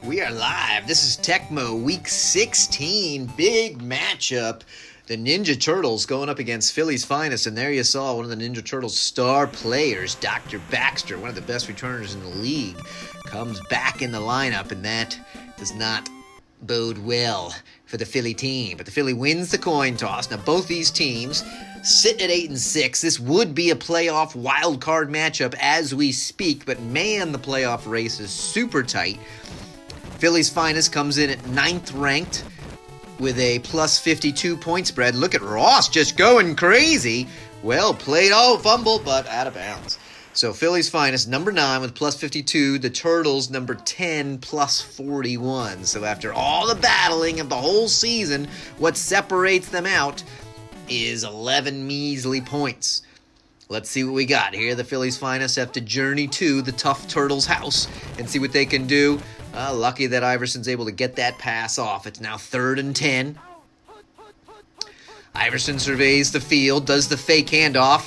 We are live. This is Tecmo Week 16. Big matchup. The Ninja Turtles going up against Philly's finest. And there you saw one of the Ninja Turtles' star players, Dr. Baxter, one of the best returners in the league, comes back in the lineup. And that does not bode well for the Philly team. But the Philly wins the coin toss. Now, both these teams sit at 8-6. This would be a playoff wild card matchup as we speak. But man, the playoff race is super tight. Philly's finest comes in at 9th ranked with a plus 52 point spread. Look at Ross just going crazy. Well played. Oh, fumble, but out of bounds. So Philly's finest, number 9 with plus 52. The Turtles, number 10, plus 41. So after all the battling of the whole season, what separates them out is 11 measly points. Let's see what we got here. The Philly's finest have to journey to the tough Turtles' house and see what they can do. Lucky that Iverson's able to get that pass off. It's now 3rd and 10. Iverson surveys the field, does the fake handoff,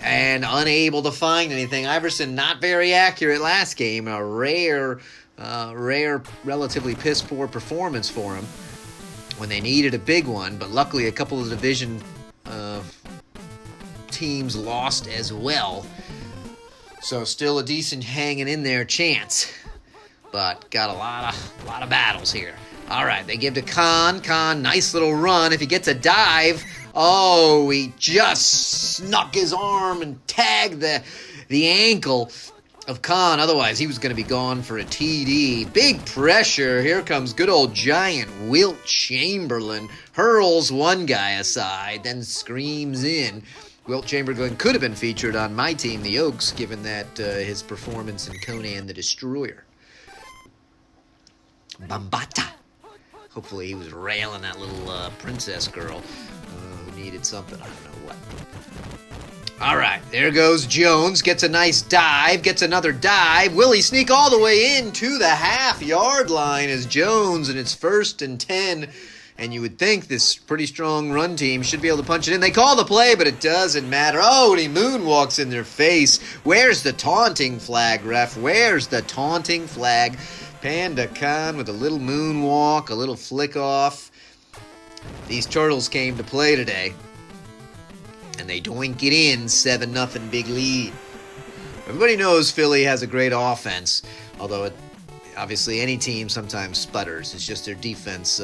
and unable to find anything. Iverson not very accurate last game. A rare, relatively piss-poor performance for him when they needed a big one. But luckily, a couple of the division teams lost as well. So still a decent hanging in there chance. But got a lot of battles here. All right, they give to Khan. Khan, nice little run. If he gets a dive, oh, he just snuck his arm and tagged the ankle of Khan. Otherwise, he was going to be gone for a TD. Big pressure. Here comes good old giant Wilt Chamberlain. Hurls one guy aside, then screams in. Wilt Chamberlain could have been featured on my team, the Oaks, given that his performance in Conan the Destroyer. Bambata. Hopefully he was railing that little princess girl who needed something. I don't know what. All right, there goes Jones. Gets a nice dive. Gets another dive. Will he sneak all the way in to the half-yard line as Jones, and it's 1st and 10. And you would think this pretty strong run team should be able to punch it in. They call the play, but it doesn't matter. Oh, and he moonwalks in their face. Where's the taunting flag, ref? Where's the taunting flag? Panda Khan with a little moonwalk, a little flick off. These Turtles came to play today, and they doink it in, 7-0 big lead. Everybody knows Philly has a great offense, although obviously any team sometimes sputters. It's just their defense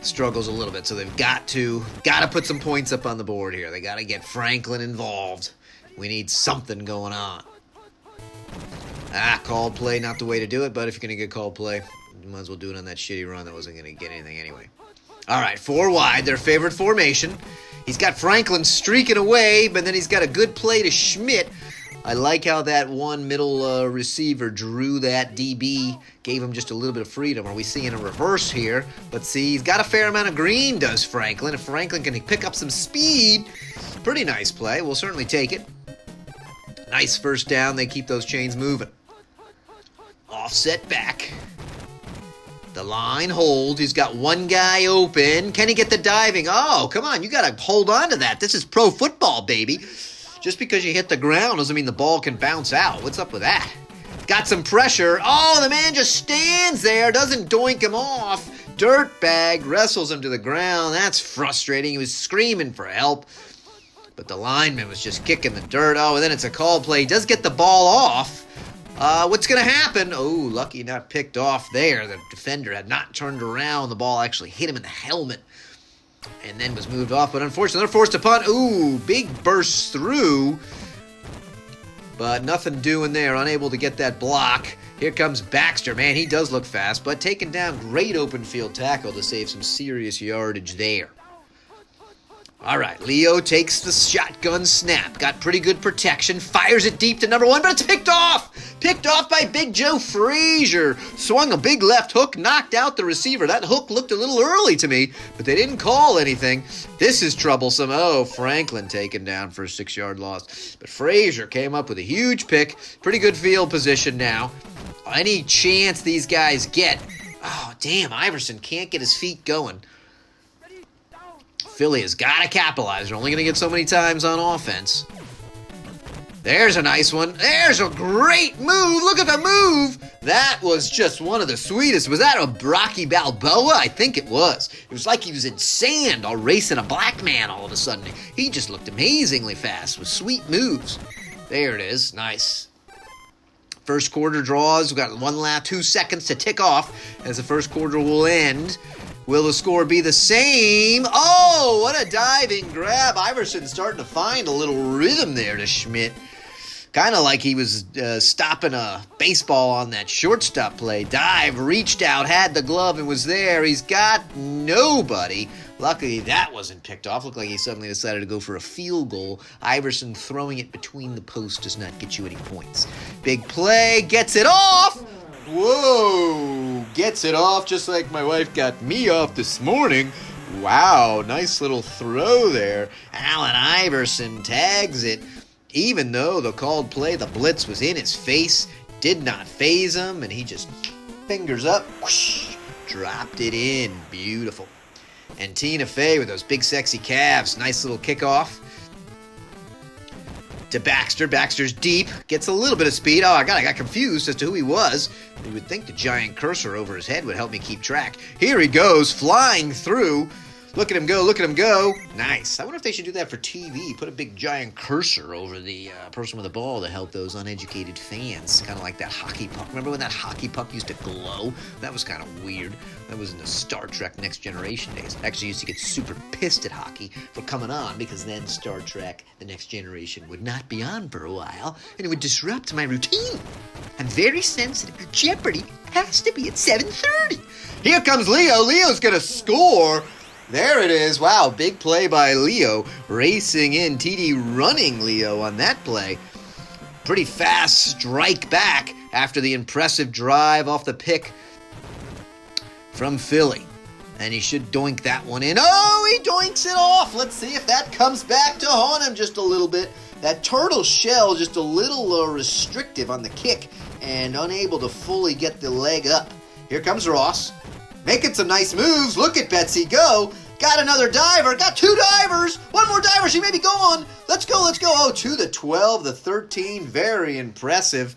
struggles a little bit, so they've got to put some points up on the board here. They got to get Franklin involved. We need something going on. Called play, not the way to do it, but if you're going to get called play, you might as well do it on that shitty run that wasn't going to get anything anyway. All right, 4 wide, their favorite formation. He's got Franklin streaking away, but then he's got a good play to Schmidt. I like how that one middle receiver drew that DB, gave him just a little bit of freedom. Are we seeing a reverse here? Let's see, he's got a fair amount of green, does Franklin. If Franklin can pick up some speed, pretty nice play. We'll certainly take it. Nice first down. They keep those chains moving. Offset back. The line hold. He's got one guy open. Can he get the diving? Oh, come on. You got to hold on to that. This is pro football, baby. Just because you hit the ground doesn't mean the ball can bounce out. What's up with that? Got some pressure. Oh, the man just stands there. Doesn't doink him off. Dirtbag wrestles him to the ground. That's frustrating. He was screaming for help, but the lineman was just kicking the dirt. Oh, and then it's a call play. He does get the ball off. What's going to happen? Oh, lucky not picked off there. The defender had not turned around. The ball actually hit him in the helmet and then was moved off. But unfortunately, they're forced to punt. Ooh, big burst through. But nothing doing there. Unable to get that block. Here comes Baxter. Man, he does look fast, but taking down great open field tackle to save some serious yardage there. All right, Leo takes the shotgun snap. Got pretty good protection. Fires it deep to number 1, but it's picked off. Picked off by Big Joe Frazier. Swung a big left hook, knocked out the receiver. That hook looked a little early to me, but they didn't call anything. This is troublesome. Oh, Franklin taken down for a 6-yard loss. But Frazier came up with a huge pick. Pretty good field position now. Any chance these guys get. Oh, damn, Iverson can't get his feet going. Philly has got to capitalize. They're only going to get so many times on offense. There's a nice one. There's a great move. Look at the move. That was just one of the sweetest. Was that a Rocky Balboa? I think it was. It was like he was in sand all racing a black man all of a sudden. He just looked amazingly fast with sweet moves. There it is. Nice. First quarter draws. We've got 1 lap, 2 seconds to tick off as the first quarter will end. Will the score be the same? Oh, what a diving grab. Iverson starting to find a little rhythm there to Schmidt. Kind of like he was stopping a baseball on that shortstop play. Dive, reached out, had the glove, and was there. He's got nobody. Luckily, that wasn't picked off. Looked like he suddenly decided to go for a field goal. Iverson throwing it between the posts does not get you any points. Big play, gets it off. Whoa, gets it off just like my wife got me off this morning. Wow, nice little throw there. Allen Iverson tags it. Even though the called play, the blitz was in his face, did not faze him, and he just fingers up, whoosh, dropped it in. Beautiful. And Tina Fey with those big sexy calves. Nice little kickoff to Baxter. Baxter's deep, gets a little bit of speed. Oh, I got confused as to who he was. You would think the giant cursor over his head would help me keep track. Here he goes, flying through. Look at him go, look at him go. Nice. I wonder if they should do that for TV. Put a big giant cursor over the person with the ball to help those uneducated fans. Kind of like that hockey puck. Remember when that hockey puck used to glow? That was kind of weird. That was in the Star Trek Next Generation days. I actually used to get super pissed at hockey for coming on because then Star Trek The Next Generation would not be on for a while and it would disrupt my routine. I'm very sensitive. Jeopardy has to be at 7:30. Here comes Leo. Leo's going to score. There it is. Wow, big play by Leo. Racing in. TD running Leo on that play. Pretty fast strike back after the impressive drive off the pick from Philly. And he should doink that one in. Oh, he doinks it off. Let's see if that comes back to haunt him just a little bit. That turtle shell just a little restrictive on the kick and unable to fully get the leg up. Here comes Ross. Making some nice moves. Look at Betsy go. Got another diver. Got 2 divers. 1 more diver. She may be gone. Let's go. Let's go. Oh, to the 12, the 13. Very impressive.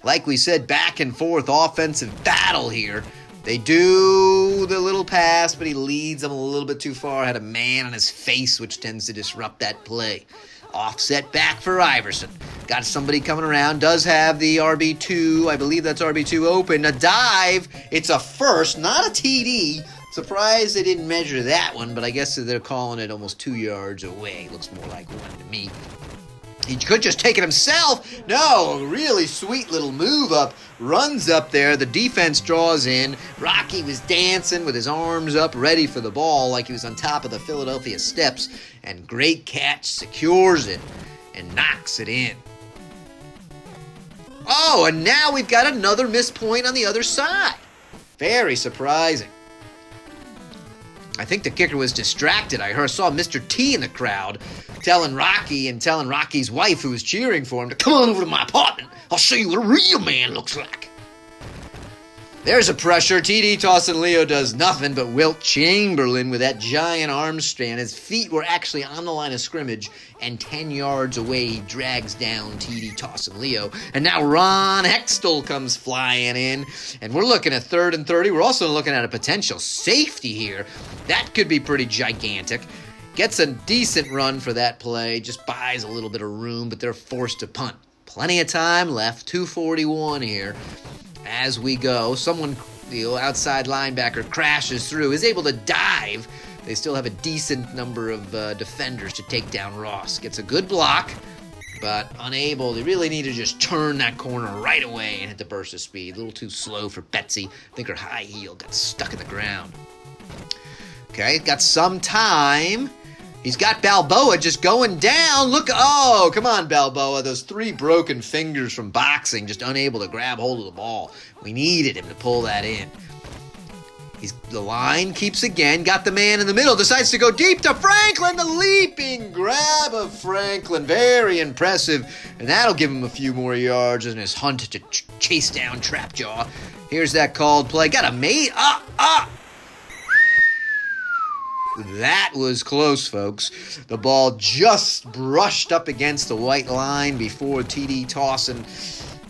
Like we said, back and forth offensive battle here. They do the little pass, but he leads them a little bit too far. Had a man on his face, which tends to disrupt that play. Offset back for Iverson. Got somebody coming around. Does have the RB2. I believe that's RB2 open. A dive. It's a first, not a TD. Surprised they didn't measure that one, but I guess they're calling it almost 2 yards away. Looks more like 1 to me. He could just take it himself. No, really sweet little move up. Runs up there. The defense draws in. Rocky was dancing with his arms up, ready for the ball like he was on top of the Philadelphia steps. And great catch, secures it, and knocks it in. Oh, and now we've got another missed point on the other side. Very surprising. I think the kicker was distracted. I saw Mr. T in the crowd telling Rocky and telling Rocky's wife, who was cheering for him, to come on over to my apartment. I'll show you what a real man looks like. There's a pressure. TD tossing Leo does nothing, but Wilt Chamberlain with that giant arm strand. His feet were actually on the line of scrimmage, and 10 yards away, he drags down TD tossing Leo. And now Ron Hextall comes flying in, and we're looking at 3rd and 30. We're also looking at a potential safety here. That could be pretty gigantic. Gets a decent run for that play, just buys a little bit of room, but they're forced to punt. Plenty of time left, 2:41 here. As we go, someone, the outside linebacker, crashes through, is able to dive. They still have a decent number of defenders to take down Ross. Gets a good block, but unable. They really need to just turn that corner right away and hit the burst of speed. A little too slow for Betsy. I think her high heel got stuck in the ground. Okay, got some time. He's got Balboa just going down. Look, oh, come on, Balboa. Those 3 broken fingers from boxing, just unable to grab hold of the ball. We needed him to pull that in. The line keeps again. Got the man in the middle. Decides to go deep to Franklin. The leaping grab of Franklin. Very impressive. And that'll give him a few more yards in his hunt to chase down Trapjaw. Here's that called play. Got a mate. That was close, folks. The ball just brushed up against the white line before TD Tossin.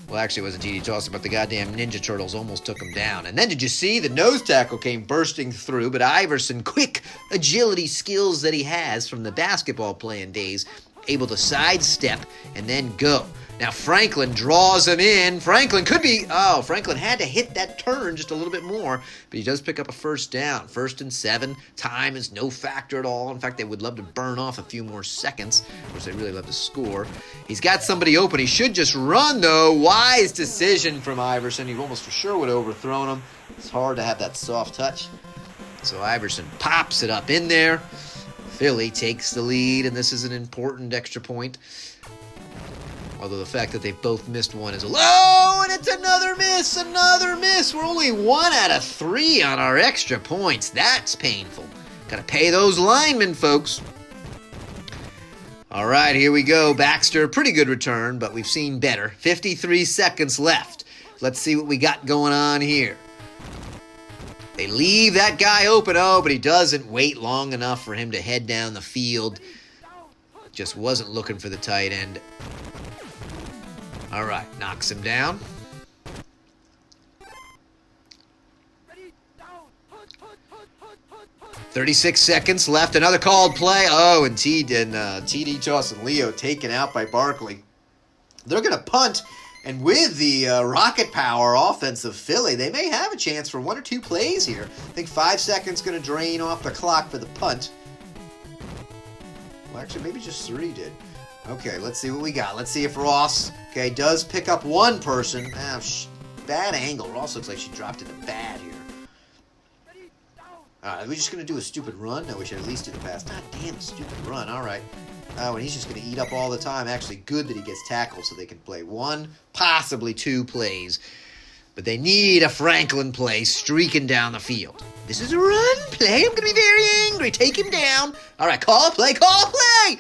Well, actually, it wasn't TD Tossin, but the goddamn Ninja Turtles almost took him down. And then did you see the nose tackle came bursting through, but Iverson, quick agility skills that he has from the basketball playing days, able to sidestep and then go. Now Franklin draws him in. Franklin had to hit that turn just a little bit more, but he does pick up a first down. 1st and 7. Time is no factor at all. In fact, they would love to burn off a few more seconds. Of course, they really love to score. He's got somebody open. He should just run, though. Wise decision from Iverson. He almost for sure would have overthrown him. It's hard to have that soft touch. So Iverson pops it up in there. Philly takes the lead, and this is an important extra point. Although the fact that they've both missed one is low, and it's another miss. We're only 1 out of 3 on our extra points. That's painful. Got to pay those linemen, folks. All right, here we go. Baxter, pretty good return, but we've seen better. 53 seconds left. Let's see what we got going on here. They leave that guy open. Oh, but he doesn't wait long enough for him to head down the field. Just wasn't looking for the tight end. All right, knocks him down. "36 seconds left. Another called play. Oh, and TD Toss and Leo taken out by Barkley. They're going to punt, and with the rocket power offense of Philly, they may have a chance for 1 or 2 plays here. I think 5 seconds going to drain off the clock for the punt. Well, actually, maybe just 3 did. Okay, let's see what we got. Let's see if Ross, does pick up one person. Bad angle. Ross looks like she dropped into bad here. All right, are we just going to do a stupid run? No, we should at least do the pass. God damn, a stupid run. All right. Oh, and he's just going to eat up all the time. Actually, good that he gets tackled so they can play 1, possibly 2 plays. But they need a Franklin play streaking down the field. This is a run play. I'm going to be very angry. Take him down. All right, call play. Come on.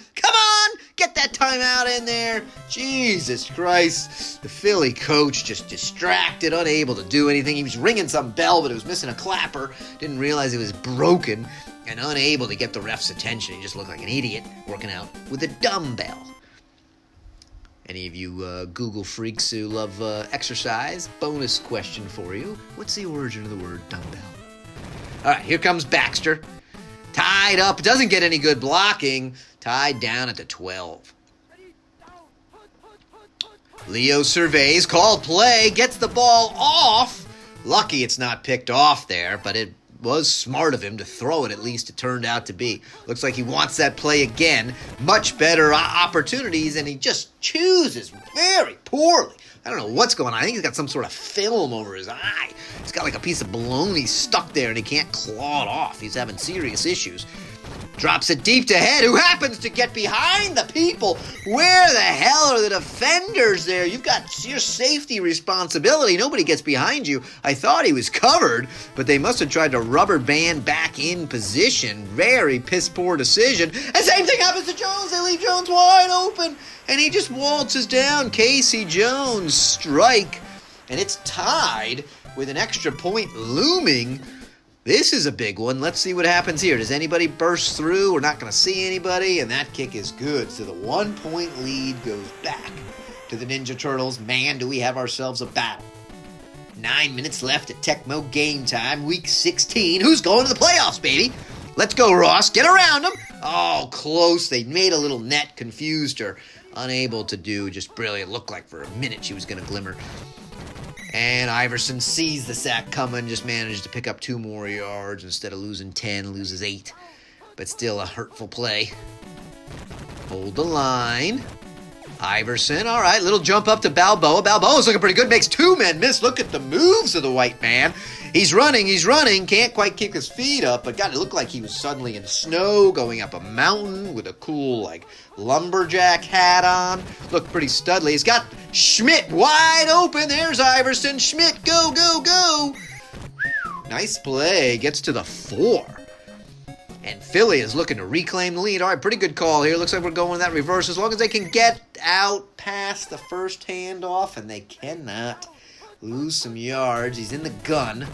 Get that timeout in there. Jesus Christ. The Philly coach just distracted, unable to do anything. He was ringing some bell, but it was missing a clapper. Didn't realize it was broken and unable to get the ref's attention. He just looked like an idiot working out with a dumbbell. Any of you Google freaks who love exercise, bonus question for you. What's the origin of the word dumbbell? All right, here comes Baxter. Tied up. Doesn't get any good blocking. Tied down at the 12. Leo surveys. Called play. Gets the ball off. Lucky it's not picked off there, but it was smart of him to throw it, at least it turned out to be. Looks like he wants that play again. Much better opportunities, and he just chooses very poorly. I don't know what's going on. I think he's got some sort of film over his eye. He's got like a piece of bologna stuck there, and he can't claw it off. He's having serious issues. Drops it deep to head. Who happens to get behind the people? Where the hell are the defenders there? You've got your safety responsibility. Nobody gets behind you. I thought he was covered, but they must have tried to rubber band back in position. Very piss-poor decision. And same thing happens to Jones. They leave Jones wide open, and he just waltzes down. Casey Jones strike, and it's tied with an extra point looming. This is a big one. Let's see what happens here. Does anybody burst through? We're not going to see anybody, and that kick is good. So the 1-point lead goes back to the Ninja Turtles. Man, do we have ourselves a battle. 9 minutes left at Tecmo Game Time, Week 16. Who's going to the playoffs, baby? Let's go, Ross. Get around them. Oh, close. They made a little net, confused her. Unable to do just brilliant. Looked like for a minute she was going to glimmer. And Iverson sees the sack coming, just managed to pick up 2 more yards. Instead of losing 10, loses 8. But still a hurtful play. Hold the line. Iverson, all right, little jump up to Balboa. Balboa's looking pretty good, makes 2 men miss. Look at the moves of the white man. He's running, can't quite kick his feet up, but God, it looked like he was suddenly in snow going up a mountain with a cool, lumberjack hat on. Looked pretty studly. He's got Schmidt wide open. There's Iverson. Schmidt, go, go, go. Nice play. Gets to the 4. And Philly is looking to reclaim the lead. All right, pretty good call here. Looks like we're going that reverse as long as they can get out past the first handoff, and they cannot. Lose some yards. He's in the gun.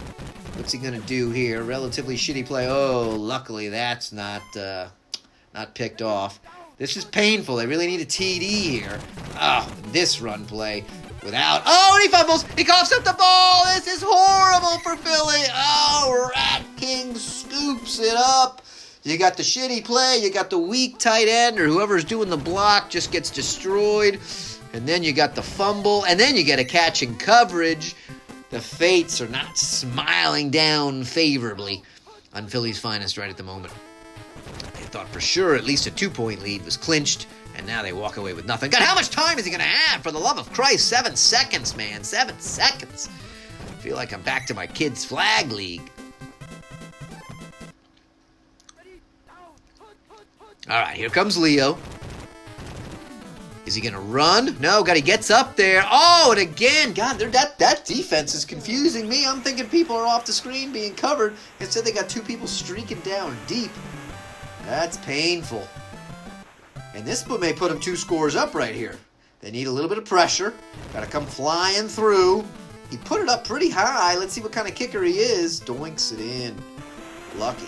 What's he gonna do here? Relatively shitty play. Oh, luckily that's not picked off. This is painful. They really need a TD here. Oh, this run play without... Oh, and he fumbles. He coughs up the ball. This is horrible for Philly. Oh, Rat King scoops it up. You got the shitty play. You got the weak tight end, or whoever's doing the block just gets destroyed. And then you got the fumble. And then you get a catch in coverage. The fates are not smiling down favorably on Philly's finest right at the moment. They thought for sure at least a 2-point lead was clinched, and now they walk away with nothing. God, how much time is he going to have? For the love of Christ, 7 seconds, man. 7 seconds. I feel like I'm back to my kids' flag league. All right, here comes Leo. Is he going to run? No, God, he gets up there. Oh, and again, God, that defense is confusing me. I'm thinking people are off the screen being covered. Instead, they got 2 people streaking down deep. That's painful. And this may put them 2 scores up right here. They need a little bit of pressure. Got to come flying through. He put it up pretty high. Let's see what kind of kicker he is. Doinks it in. Lucky.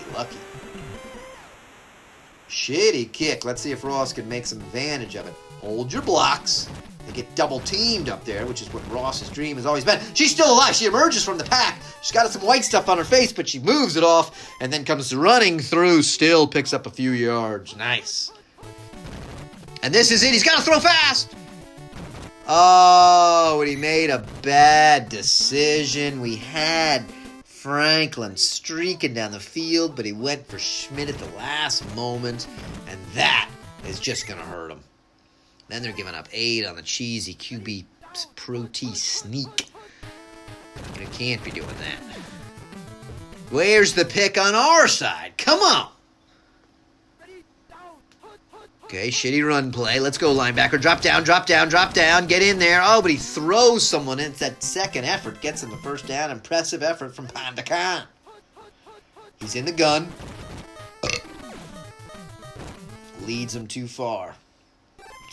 Shitty kick. Let's see if Ross can make some advantage of it. Hold your blocks. They get double teamed up there, which is what Ross's dream has always been. She's still alive. She emerges from the pack. She's got some white stuff on her face, but she moves it off and then comes running through, still picks up a few yards. Nice. And this is it. He's got to throw fast. Oh, and he made a bad decision. We had Franklin streaking down the field, but he went for Schmidt at the last moment, and that is just going to hurt him. Then they're giving up 8 on the cheesy QB Pro T sneak. You can't be doing that. Where's the pick on our side? Come on. Okay, shitty run play. Let's go, linebacker. Drop down. Get in there. Oh, but he throws someone in. It's that second effort. Gets him the first down. Impressive effort from Pandakan. He's in the gun. Leads him too far.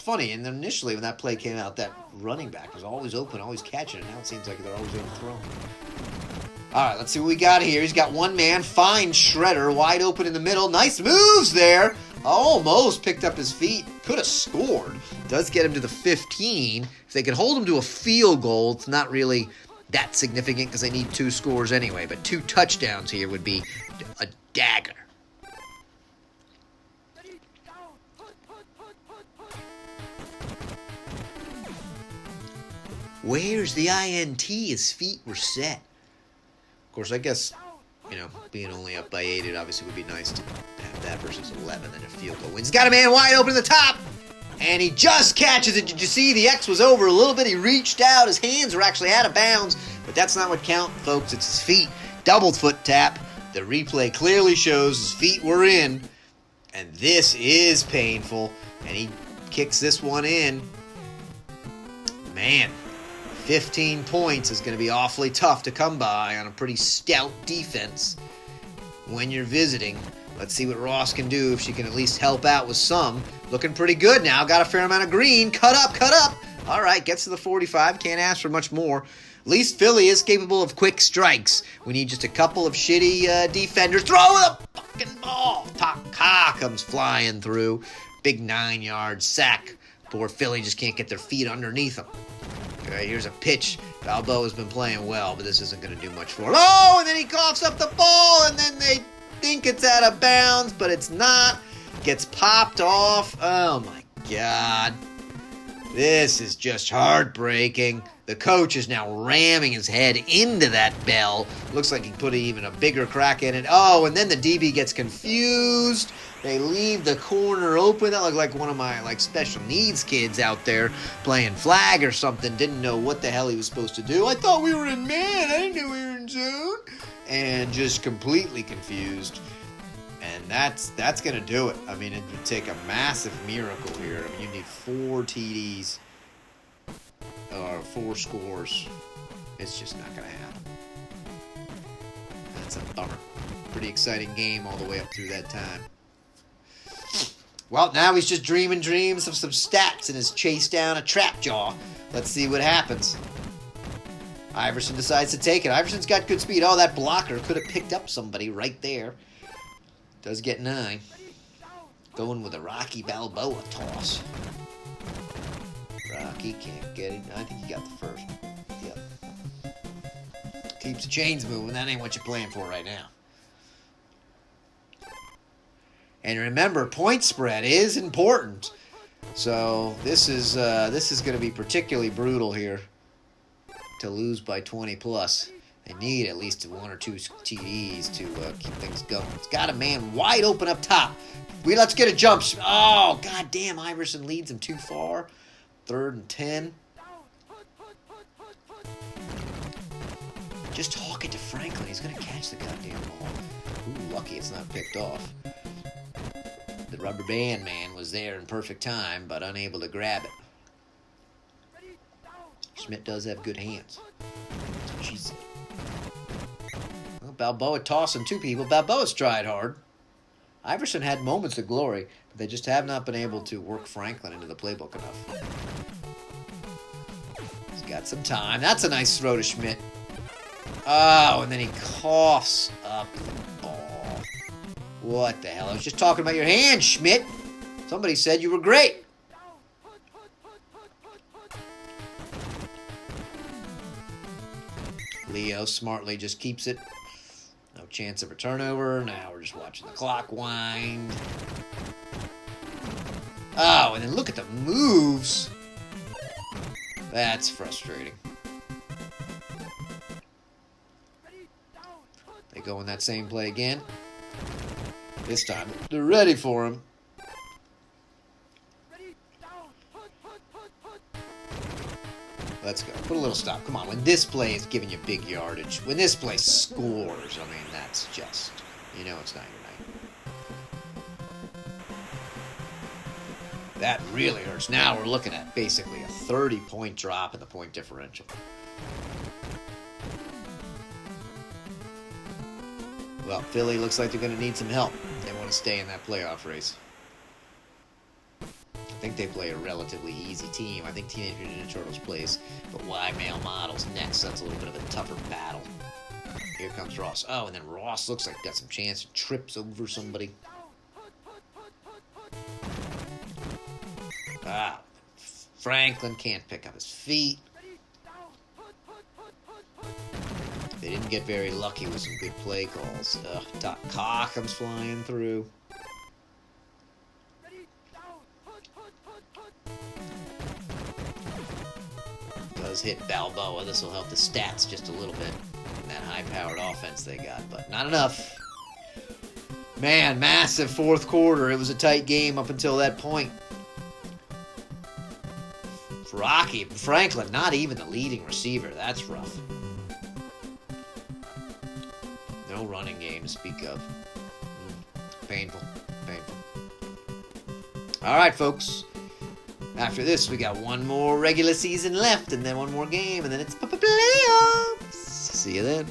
Funny, and initially when that play came out, that running back was always open, always catching it. Now it seems like they're always overthrown. All right, let's see what we got here. He's got one man, fine shredder, wide open in the middle. Nice moves there. Almost picked up his feet. Could have scored. Does get him to the 15. If they could hold him to a field goal, it's not really that significant because they need 2 scores anyway. But 2 touchdowns here would be a dagger. Where's the INT? His feet were set. Of course, I guess, being only up by 8, it obviously would be nice to have that versus 11 and a field goal wins. Got a man wide open at the top, and he just catches it. Did you see the X was over a little bit? He reached out. His hands were actually out of bounds, but that's not what counts, folks. It's his feet. Double foot tap. The replay clearly shows his feet were in, and this is painful, and he kicks this one in. Man. 15 points is going to be awfully tough to come by on a pretty stout defense when you're visiting. Let's see what Ross can do, if she can at least help out with some. Looking pretty good now. Got a fair amount of green. Cut up. All right, gets to the 45. Can't ask for much more. At least Philly is capable of quick strikes. We need just a couple of shitty defenders. Throw the fucking ball. Taka comes flying through. Big 9-yard sack. Poor Philly just can't get their feet underneath them. Okay, here's a pitch. Balboa's been playing well, but this isn't going to do much for him. Oh, and then he coughs up the ball, and then they think it's out of bounds, but it's not. Gets popped off. Oh, my God. This is just heartbreaking. The coach is now ramming his head into that bell. Looks like he put even a bigger crack in it. Oh, and then the DB gets confused. They leave the corner open. That looked like one of my special needs kids out there playing flag or something. Didn't know what the hell he was supposed to do. I thought we were in man. I didn't know we were in zone. And just completely confused. And that's going to do it. I mean, it would take a massive miracle here. I mean, you need 4 TDs or 4 scores. It's just not going to happen. That's a bummer. Pretty exciting game all the way up through that time. Well, now he's just dreaming dreams of some stats and has chased down a trap jaw. Let's see what happens. Iverson decides to take it. Iverson's got good speed. Oh, that blocker could have picked up somebody right there. Does get 9. Going with a Rocky Balboa toss. Rocky can't get it. I think he got the first. Yep. Keeps the chains moving. That ain't what you're playing for right now. And remember, point spread is important. So this is going to be particularly brutal here to lose by 20 plus. They need at least 1 or 2 TDs to keep things going. It's got a man wide open up top. Let's get a jump. Oh, goddamn! Iverson leads him too far. 3rd and 10. Just talk it to Franklin. He's going to catch the goddamn ball. Ooh, lucky it's not picked off. The rubber band man was there in perfect time, but unable to grab it. Schmidt does have good hands. That's what she said. Well, Balboa tossing 2 people. Balboa's tried hard. Iverson had moments of glory, but they just have not been able to work Franklin into the playbook enough. He's got some time. That's a nice throw to Schmidt. Oh, and then he coughs up the ball. What the hell? I was just talking about your hand, Schmidt. Somebody said you were great. Leo smartly just keeps it. No chance of a turnover. Now we're just watching the clock wind. Oh, and then look at the moves. That's frustrating. They go in that same play again. This time, they're ready for him. Let's go. Put a little stop. Come on. When this play is giving you big yardage, when this play scores, I mean, that's just, you know it's not your night. That really hurts. Now we're looking at basically a 30-point drop in the point differential. Well, Philly looks like they're going to need some help. They want to stay in that playoff race. I think they play a relatively easy team. I think Teenage Mutant Ninja Turtles plays the Y male models next. So that's a little bit of a tougher battle. Here comes Ross. Oh, and then Ross looks like he got some chance. Trips over somebody. Ah, Franklin can't pick up his feet. They didn't get very lucky with some good play calls. Cock comes flying through. Does hit Balboa. This will help the stats just a little bit in that high-powered offense they got, but not enough. Man, massive 4th quarter. It was a tight game up until that point. Rocky Franklin, not even the leading receiver. That's rough. No running game to speak of. Painful. Painful. All right, folks. After this, we got one more regular season left, and then one more game, and then it's playoffs. See you then.